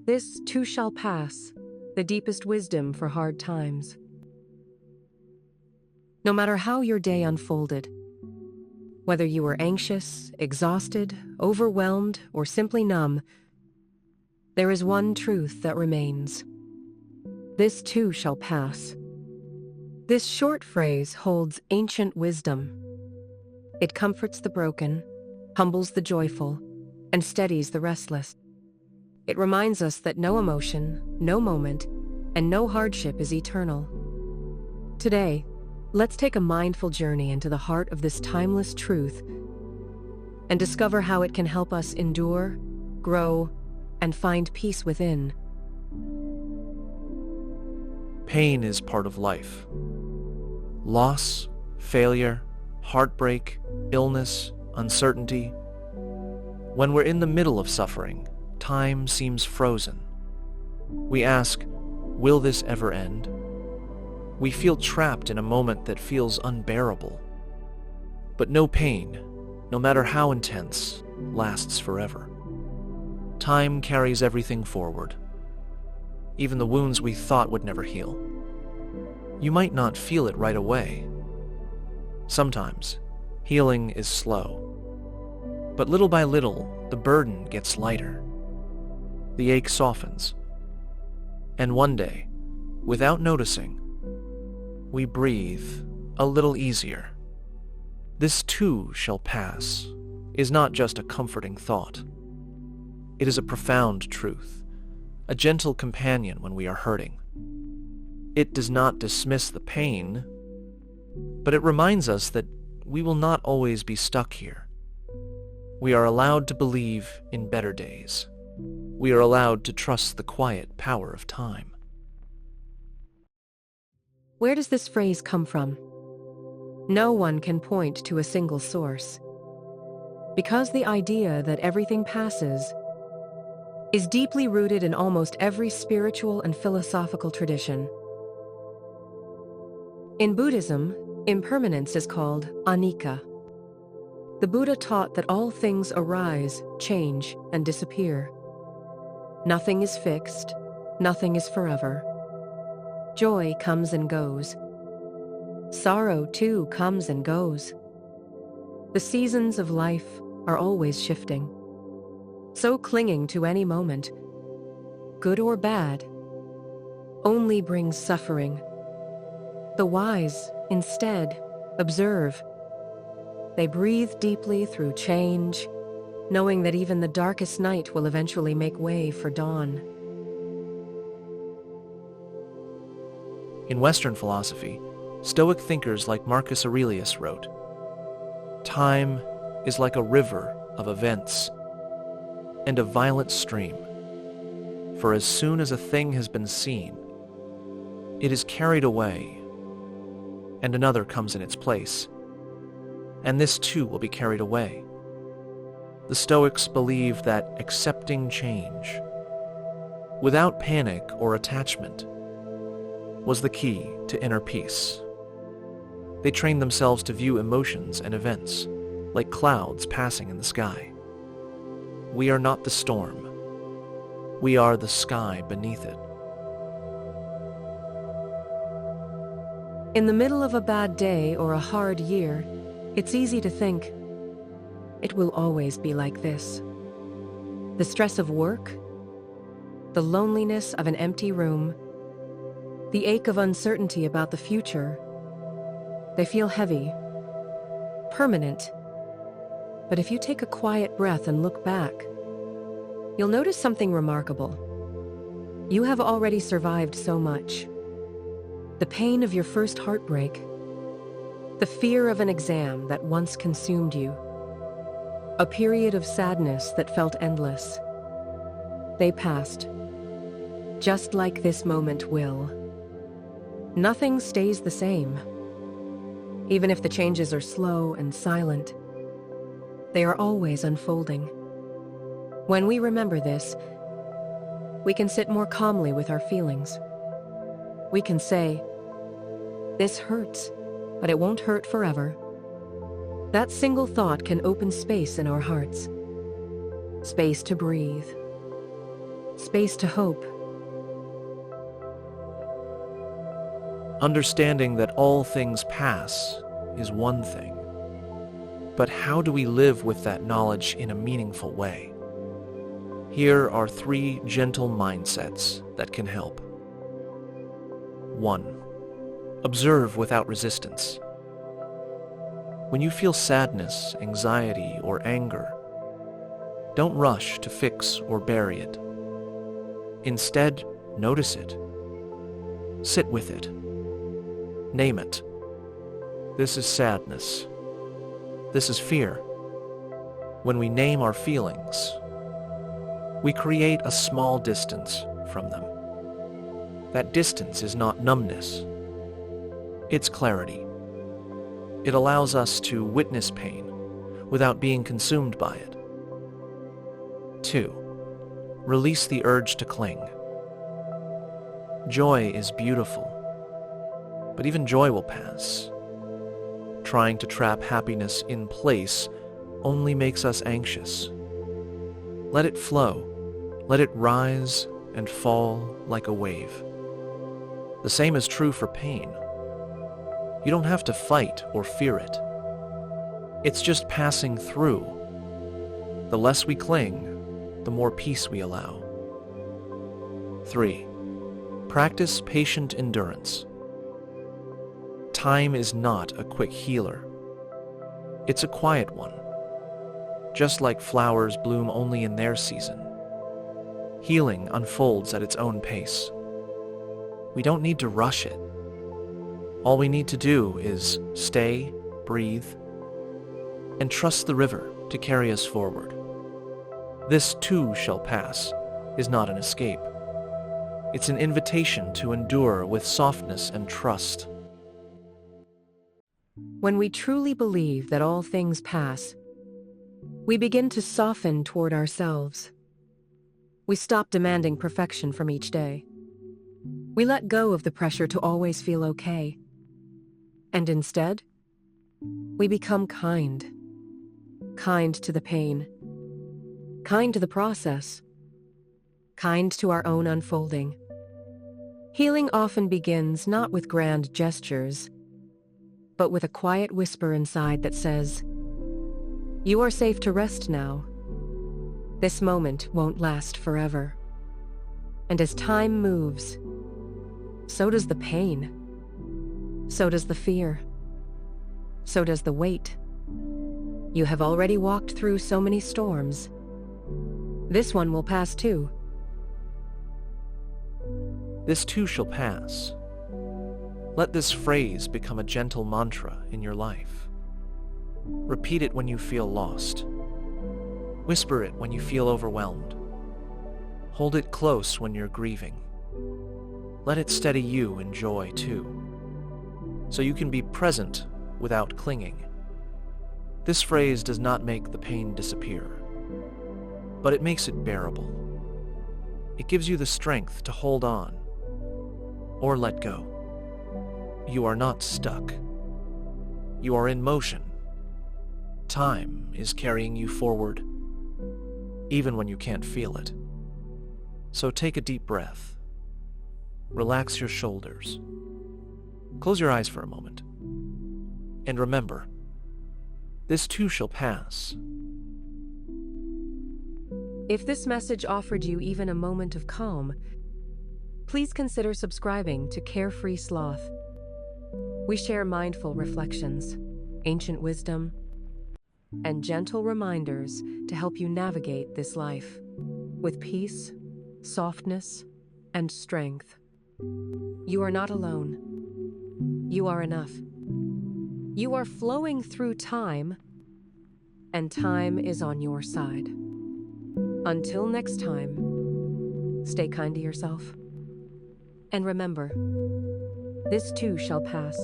This too shall pass, the deepest wisdom for hard times. No matter how your day unfolded, whether you were anxious, exhausted, overwhelmed, or simply numb, there is one truth that remains. This too shall pass. This short phrase holds ancient wisdom. It comforts the broken, humbles the joyful, and steadies the restless. It reminds us that no emotion, no moment, and no hardship is eternal. Today, let's take a mindful journey into the heart of this timeless truth and discover how it can help us endure, grow, and find peace within. Pain is part of life. Loss, failure, heartbreak, illness, uncertainty. When we're in the middle of suffering, time seems frozen. We ask, will this ever end? We feel trapped in a moment that feels unbearable. But no pain, no matter how intense, lasts forever. Time carries everything forward, even the wounds we thought would never heal. You might not feel it right away. Sometimes, healing is slow. But little by little, the burden gets lighter. The ache softens. And one day, without noticing, we breathe a little easier. This too shall pass is not just a comforting thought. It is a profound truth, a gentle companion when we are hurting. It does not dismiss the pain, but it reminds us that we will not always be stuck here. We are allowed to believe in better days. We are allowed to trust the quiet power of time. Where does this phrase come from? No one can point to a single source, because the idea that everything passes is deeply rooted in almost every spiritual and philosophical tradition. In Buddhism, impermanence is called anicca. The Buddha taught that all things arise, change, and disappear. Nothing is fixed, nothing is forever. Joy comes and goes. Sorrow, too, comes and goes. The seasons of life are always shifting. So clinging to any moment, good or bad, only brings suffering. The wise, instead, observe. They breathe deeply through change, knowing that even the darkest night will eventually make way for dawn. In Western philosophy, Stoic thinkers like Marcus Aurelius wrote, "Time is like a river of events and a violent stream, for as soon as a thing has been seen, it is carried away, and another comes in its place, and this too will be carried away." The Stoics believed that accepting change, without panic or attachment, was the key to inner peace. They trained themselves to view emotions and events like clouds passing in the sky. We are not the storm. We are the sky beneath it. In the middle of a bad day or a hard year, it's easy to think, it will always be like this. The stress of work, the loneliness of an empty room, the ache of uncertainty about the future, they feel heavy, permanent. But if you take a quiet breath and look back, you'll notice something remarkable. You have already survived so much. The pain of your first heartbreak, the fear of an exam that once consumed you, a period of sadness that felt endless. They passed, just like this moment will. Nothing stays the same. Even if the changes are slow and silent, they are always unfolding. When we remember this, we can sit more calmly with our feelings. We can say, "This hurts, but it won't hurt forever." That single thought can open space in our hearts. Space to breathe. space to hope. Understanding that all things pass is one thing. But how do we live with that knowledge in a meaningful way? Here are 3 gentle mindsets that can help. 1. Observe without resistance. When you feel sadness, anxiety, or anger, don't rush to fix or bury it. Instead, notice it. Sit with it. Name it. This is sadness. This is fear. When we name our feelings, we create a small distance from them. That distance is not numbness. It's clarity. It allows us to witness pain without being consumed by it. 2. Release the urge to cling. Joy is beautiful, but even joy will pass. Trying to trap happiness in place only makes us anxious. Let it flow. Let it rise and fall like a wave. The same is true for pain. You don't have to fight or fear it. It's just passing through. The less we cling, the more peace we allow. 3. Practice patient endurance. Time is not a quick healer. It's a quiet one. Just like flowers bloom only in their season, healing unfolds at its own pace. We don't need to rush it. All we need to do is stay, breathe, and trust the river to carry us forward. This too shall pass is not an escape. It's an invitation to endure with softness and trust. When we truly believe that all things pass, we begin to soften toward ourselves. We stop demanding perfection from each day. We let go of the pressure to always feel okay. And instead, we become kind. Kind to the pain. Kind to the process. Kind to our own unfolding. Healing often begins not with grand gestures, but with a quiet whisper inside that says, "You are safe to rest now. This moment won't last forever." And as time moves, so does the pain. So does the fear. So does the weight. You have already walked through so many storms. This one will pass too. This too shall pass. Let this phrase become a gentle mantra in your life. Repeat it when you feel lost. Whisper it when you feel overwhelmed. Hold it close when you're grieving. Let it steady you in joy too, so you can be present without clinging. This phrase does not make the pain disappear, but it makes it bearable. It gives you the strength to hold on or let go. You are not stuck. You are in motion. Time is carrying you forward, even when you can't feel it. So take a deep breath. Relax your shoulders. Close your eyes for a moment. And remember, this too shall pass. If this message offered you even a moment of calm, please consider subscribing to Carefree Sloth. We share mindful reflections, ancient wisdom, and gentle reminders to help you navigate this life with peace, softness, and strength. You are not alone. You are enough. You are flowing through time, and time is on your side. Until next time, stay kind to yourself. And remember, this too shall pass.